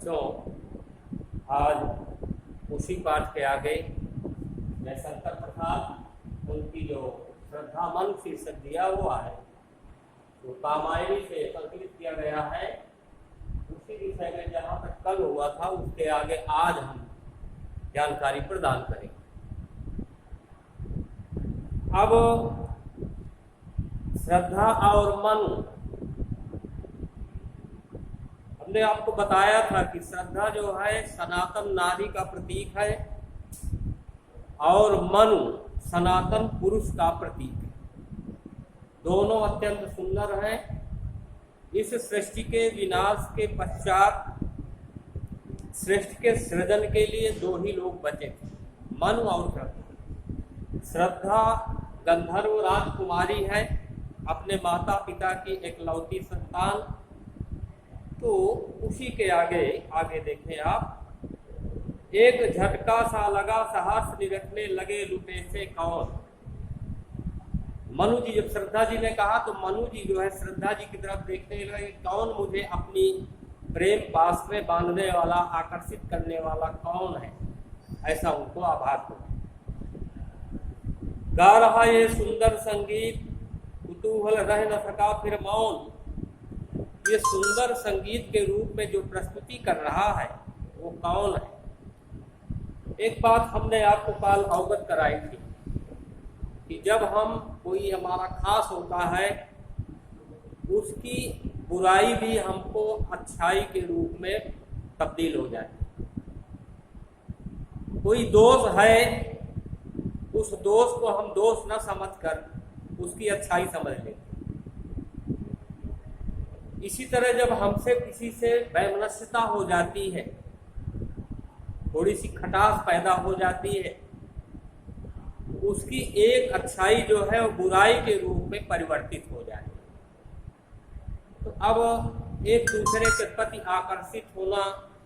बच्चों, आज उसी पाठ के आगे मैं शंकर प्रसाद उनकी जो श्रद्धा मन शीर्षक दिया हुआ है तो कामायनी से संकलित किया गया है, उसी विषय में जहाँ तक कल हुआ था उसके आगे आज हम जानकारी प्रदान करेंगे। अब श्रद्धा और मन, हमने आपको बताया था कि श्रद्धा जो है सनातन नारी का प्रतीक है और मन सनातन पुरुष का प्रतीक है। दोनों अत्यंत सुंदर हैं। इस सृष्टि के विनाश के पश्चात सृष्टि के सृजन के लिए दो ही लोग बचे थे, मन और श्रद्धा। श्रद्धा गंधर्व राजकुमारी है, अपने माता पिता की एकलौती संतान। तो उसी के आगे देखें आप, एक झटका सा लगा सहर्ष निरखने लगे लुटे से कौन। मनु जी, जब श्रद्धा जी ने कहा तो मनु जी जो है श्रद्धा जी की तरफ देखने लगे, कौन मुझे अपनी प्रेम पास में बांधने वाला, आकर्षित करने वाला कौन है, ऐसा उनको आभास हो। गा रहा ये सुंदर संगीत, कुतूहल रह न सका फिर मौन। ये सुंदर संगीत के रूप में जो प्रस्तुति कर रहा है वो कौन है। एक बात हमने आपको कल अवगत कराई थी कि जब हम कोई हमारा खास होता है उसकी बुराई भी हमको अच्छाई के रूप में तब्दील हो जाती है। कोई दोष है, उस दोष को हम दोष न समझकर उसकी अच्छाई समझ लेते। इसी तरह जब हमसे किसी से वैमनस्यता हो जाती है, थोड़ी सी खटास पैदा हो जाती है, उसकी एक अच्छाई जो है वो बुराई के रूप में परिवर्तित हो जाती है। तो अब एक दूसरे के प्रति आकर्षित होना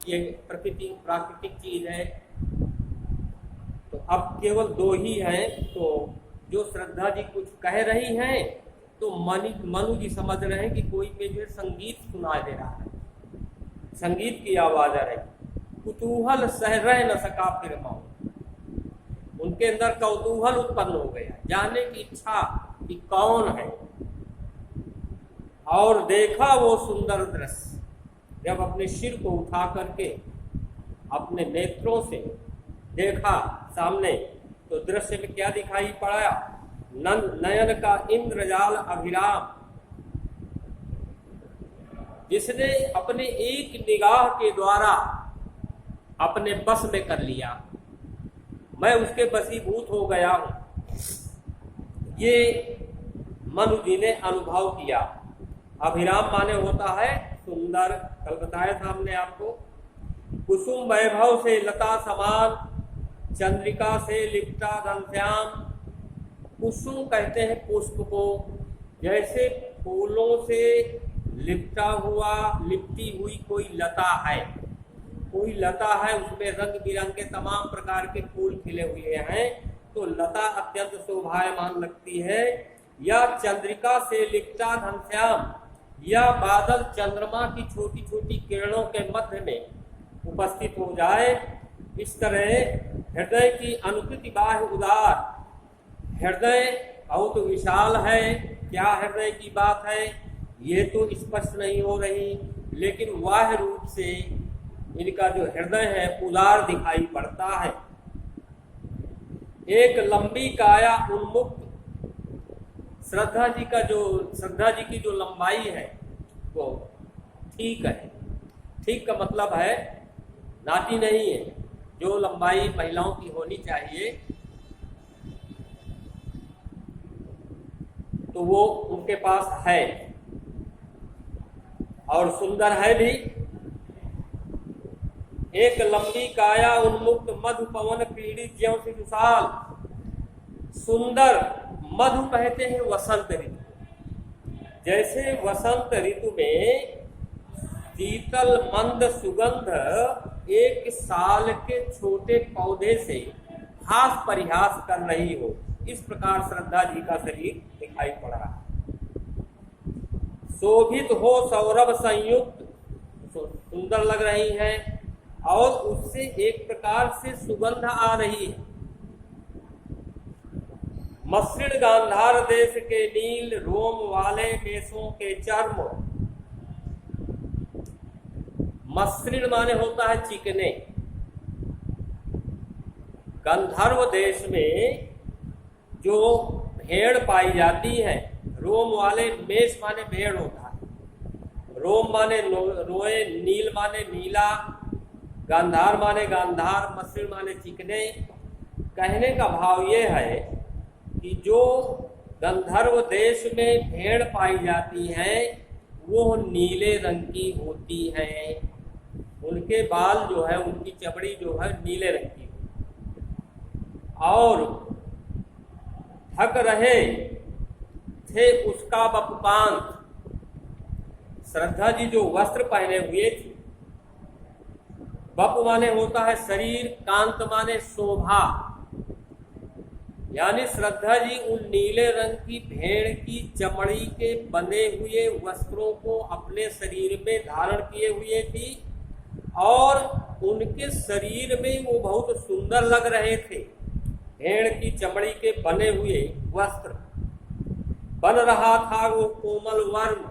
ये प्राकृतिक चीज है। तो अब केवल दो ही हैं। तो जो श्रद्धा जी कुछ कह रही हैं तो मनु जी समझ रहे हैं कि कोई मुझे संगीत सुनाई दे रहा है, संगीत की आवाज आ रही। कुतूहल सह रह न सका फिर मौन। उनके अंदर कौतूहल उत्पन्न हो गया, जानने की इच्छा कि कौन है। और देखा वो सुंदर दृश्य, जब अपने सिर को उठा करके अपने नेत्रों से देखा सामने तो दृश्य में क्या दिखाई पड़ा। नयन का इंद्रजाल अभिराम, जिसने अपने एक निगाह के द्वारा अपने बस में कर लिया, मैं उसके वशीभूत हो गया हूं। ये मनु जी ने अनुभव किया। अभिराम माने होता है सुंदर, कल बताया था हमने आपको। कुसुम वैभव से लता समान, चंद्रिका से लिपटा घनश्याम। कुसुम कहते हैं पुष्प को, जैसे फूलों से लिपटी हुई कोई लता है, कोई लता है उसमें रंग बिरंगे तमाम प्रकार के फूल खिले हुए हैं, तो लता अत्यंत शोभायमान लगती है। या चंद्रिका से लिपटा घनश्याम, या बादल चंद्रमा की छोटी छोटी किरणों के मध्य में उपस्थित हो जाए। इस तरह हृदय की अनुकृति बाह्य उदार, हृदय बहुत विशाल है। क्या हृदय की बात है ये तो स्पष्ट नहीं हो रही, लेकिन बाह्य रूप से इनका जो हृदय है उदार दिखाई पड़ता है। एक लंबी काया उन्मुक्त, श्रद्धा जी की जो लंबाई है वो ठीक है। ठीक का मतलब है नाटी नहीं है, जो लंबाई महिलाओं की होनी चाहिए तो वो उनके पास है और सुंदर है भी। एक लंबी काया उन्मुक्त मधु पवन पीड़ित ज्यों से विशाल, सुंदर। मधु कहते हैं वसंत ऋतु। जैसे वसंत ऋतु में शीतल मंद सुगंध एक साल के छोटे पौधे से हास परिहास कर रही हो, इस प्रकार श्रद्धा जी का शरीर दिखाई पड़ रहा है। शोभित हो सौरभ संयुक्त, सुंदर लग रही हैं और उससे एक प्रकार से सुगंध आ रही है। मसृण गांधार देश के नील रोम वाले मेषों के चर्म, मसृण माने होता है चिकने। गंधर्व देश में जो भेड़ पाई जाती है, रोम वाले, मेष माने भेड़ होता है, रोम माने रोए, नील माने नीला, गांधार माने गांधार, मसृण माने चिकने। कहने का भाव ये है कि जो गंधर्व देश में भेड़ पाई जाती हैं वो नीले रंग की होती हैं। उनके बाल जो है, उनकी चमड़ी जो है नीले रंग की और ढक रहे थे उसका बपुकांत। श्रद्धा जी जो वस्त्र पहने हुए थे, बप माने होता है शरीर, कांत माने शोभा, यानी श्रद्धा जी उन नीले रंग की भेड़ की चमड़ी के बने हुए वस्त्रों को अपने शरीर में धारण किए हुए थी और उनके शरीर में वो बहुत सुंदर लग रहे थे। भेड़ की चमड़ी के बने हुए वस्त्र, बन रहा था वो कोमल वर्म,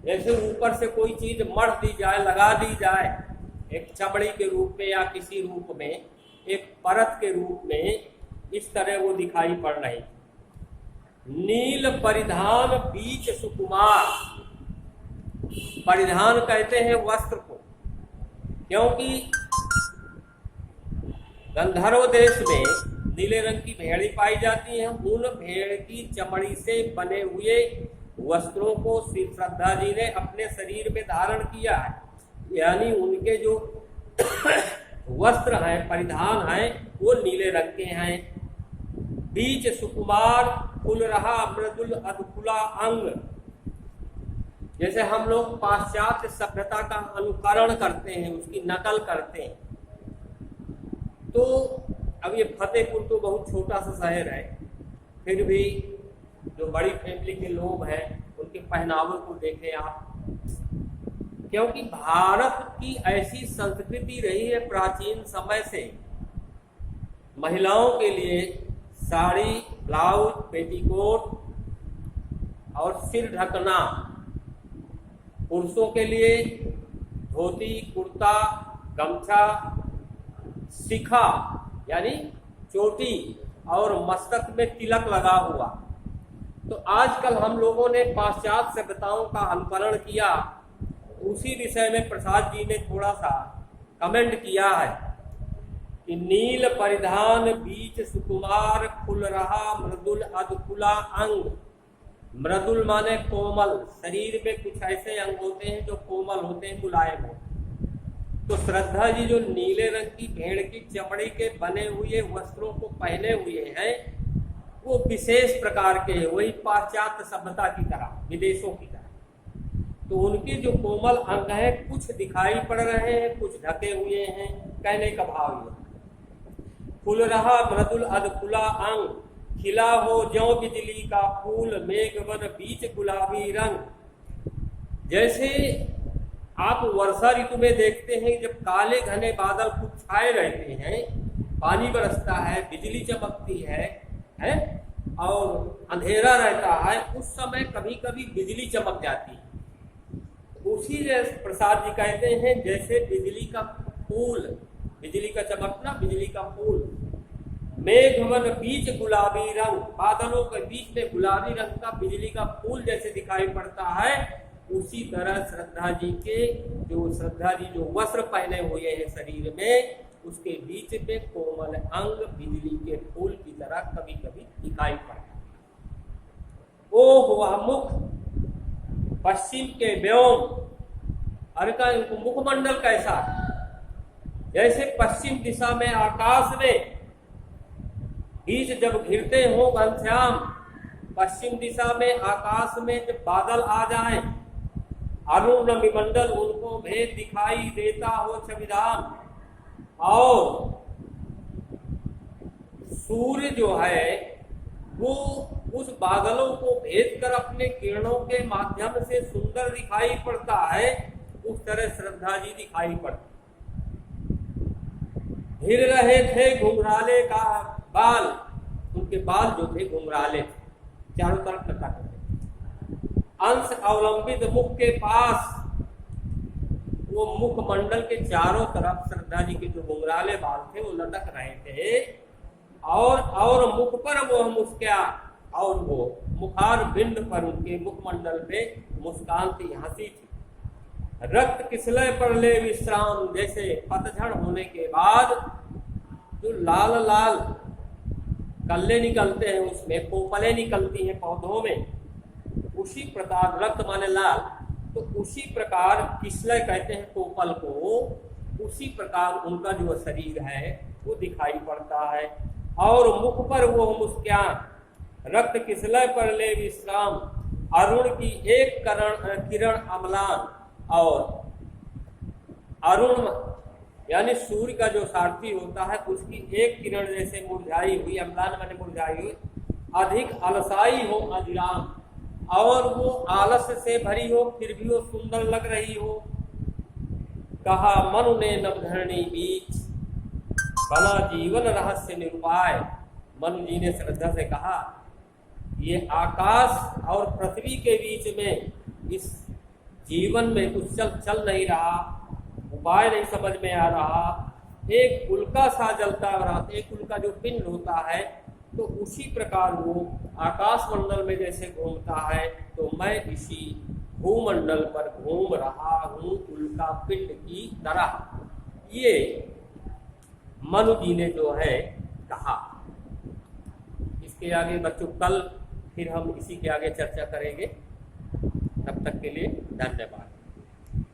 जैसे ऊपर से कोई चीज मढ़ दी जाए, लगा दी जाए, एक चमड़ी के रूप में या किसी रूप में, एक परत के रूप में, इस तरह वो दिखाई पड़ रही। नील परिधान बीच सुकुमार, परिधान कहते हैं वस्त्र को, क्योंकि गंधर्व देश में नीले रंग की भेड़ी पाई जाती हैं। उन भेड़ की चमड़ी से बने हुए वस्त्रों को श्री श्रद्धा जी ने अपने शरीर में धारण किया है, यानी उनके जो वस्त्र हैं, परिधान हैं, वो नीले रंग के हैं। बीच सुकुमार फुल रहा मृदुल अधकुला अंग, जैसे हम लोग पाश्चात्य सभ्यता का अनुकरण करते हैं, उसकी नकल करते हैं। तो अब ये फतेहपुर तो बहुत छोटा सा शहर है, फिर भी जो बड़ी फैमिली के लोग हैं उनके पहनावे को देखें आप, क्योंकि भारत की ऐसी संस्कृति रही है प्राचीन समय से। महिलाओं के लिए साड़ी, ब्लाउज, पेटीकोट और सिर ढकना, पुरुषों के लिए धोती, कुर्ता, गमछा, शिखा यानी चोटी और मस्तक में तिलक लगा हुआ। तो आजकल हम लोगों ने पाश्चात्य सभ्यताओं का अनुकरण किया। उसी विषय में प्रसाद जी ने थोड़ा सा कमेंट किया है कि नील परिधान बीच सुकुमार फुल रहा मृदुल अधकुला अंग। मृदुल माने कोमल, शरीर में कुछ ऐसे अंग होते हैं जो कोमल होते हैं, मुलायम होते हैं। तो श्रद्धा जी जो नीले रंग की भेड़ की चमड़ी के बने हुए वस्त्रों को पहने हुए हैं वो विशेष प्रकार के, वही पाश्चात्य सभ्यता की तरह, विदेशों की तरह। तो उनके जो कोमल अंग हैं कुछ दिखाई पड़ रहे हैं, कुछ ढके हुए हैं। कहने का भाव ये, फुल रहा मृदुल अधकुला अंग, खिला हो ज्यों बिजली का फूल, मेघवन बीच गुलाबी रंग। जैसे आप वर्षा ऋतु में देखते हैं जब काले घने बादल खूब छाए रहते हैं, पानी बरसता है, बिजली चमकती है और अंधेरा रहता है, उस समय कभी कभी बिजली चमक जाती है। उसी जैसे प्रसाद जी कहते हैं जैसे बिजली का फूल, बिजली का चमकना, बिजली का फूल। मेघवन बीच गुलाबी रंग, बादलों के बीच में गुलाबी रंग का बिजली का फूल जैसे दिखाई पड़ता है, उसी तरह श्रद्धा जी जो वस्त्र पहने हुए हैं शरीर में, उसके बीच में कोमल अंग बिजली के फूल की तरह कभी कभी दिखाई पड़ता है। ओह वह मुख पश्चिम के व्योम, अरे का मुखमंडल कैसा है, जैसे पश्चिम दिशा में आकाश में बीज जब घिरते हो घनश्याम, पश्चिम दिशा में आकाश में जब बादल आ जाएं, अरुण विमंडल उनको भेद दिखाई देता हो छविदान, और सूर्य जो है वो उस बादलों को भेद कर अपने किरणों के माध्यम से सुंदर दिखाई पड़ता है। उस तरह श्रद्धा जी दिखाई पड़ती। हिर रहे थे घुंघराले का बाल, उनके बाल जो थे घुंघराले थे, चारों तरफ लटक रहे। अंश अवलंबित मुख के पास, वो मुखमंडल के चारों तरफ श्रद्धा जी के जो घुंघराले बाल थे वो लटक रहे थे, और मुख पर वो मुस्कुरा, और वो मुखार बिंद पर, उनके मुखमंडल पे मुस्कान थी, हंसी थी। रक्त किसलय पर ले विश्राम, जैसे पतझड़ होने के बाद जो लाल लाल कल्ले निकलते हैं, उसमें पोपलें निकलती हैं पौधों में, उसी प्रकार रक्त माने लाल, तो उसी प्रकार किसलय कहते हैं पोपल को, उसी प्रकार उनका जो शरीर है वो दिखाई पड़ता है। और मुख पर वो मुस्कान, रक्त किसलय पर ले विश्राम, अरुण की एक किरण अम्लान, और अरुण यानी सूर्य का जो सारथी होता है उसकी एक किरण जैसे मुरझाई हुई, अम्लान माने मुरझाई हुई, अधिक अलसाई हो अजिराम, और वो आलस से भरी हो फिर भी वो सुंदर लग रही हो। कहा मनु ने नवधरणी बीच, बना जीवन रहस्य निरूपाय। मनु जी ने श्रद्धा से कहा, ये आकाश और पृथ्वी के बीच में इस जीवन में कुछ चल नहीं रहा, उपाय नहीं समझ में आ रहा, एक उल्का सा जलता रहा, एक उल्का जो पिंड होता है तो उसी प्रकार वो आकाश मंडल में जैसे घूमता है, तो मैं इसी भूमंडल पर घूम रहा हूँ उल्का पिंड की तरह। ये मनु जी ने जो है कहा। इसके आगे बच्चों कल फिर हम इसी के आगे चर्चा करेंगे। तब तक के लिए धन्यवाद।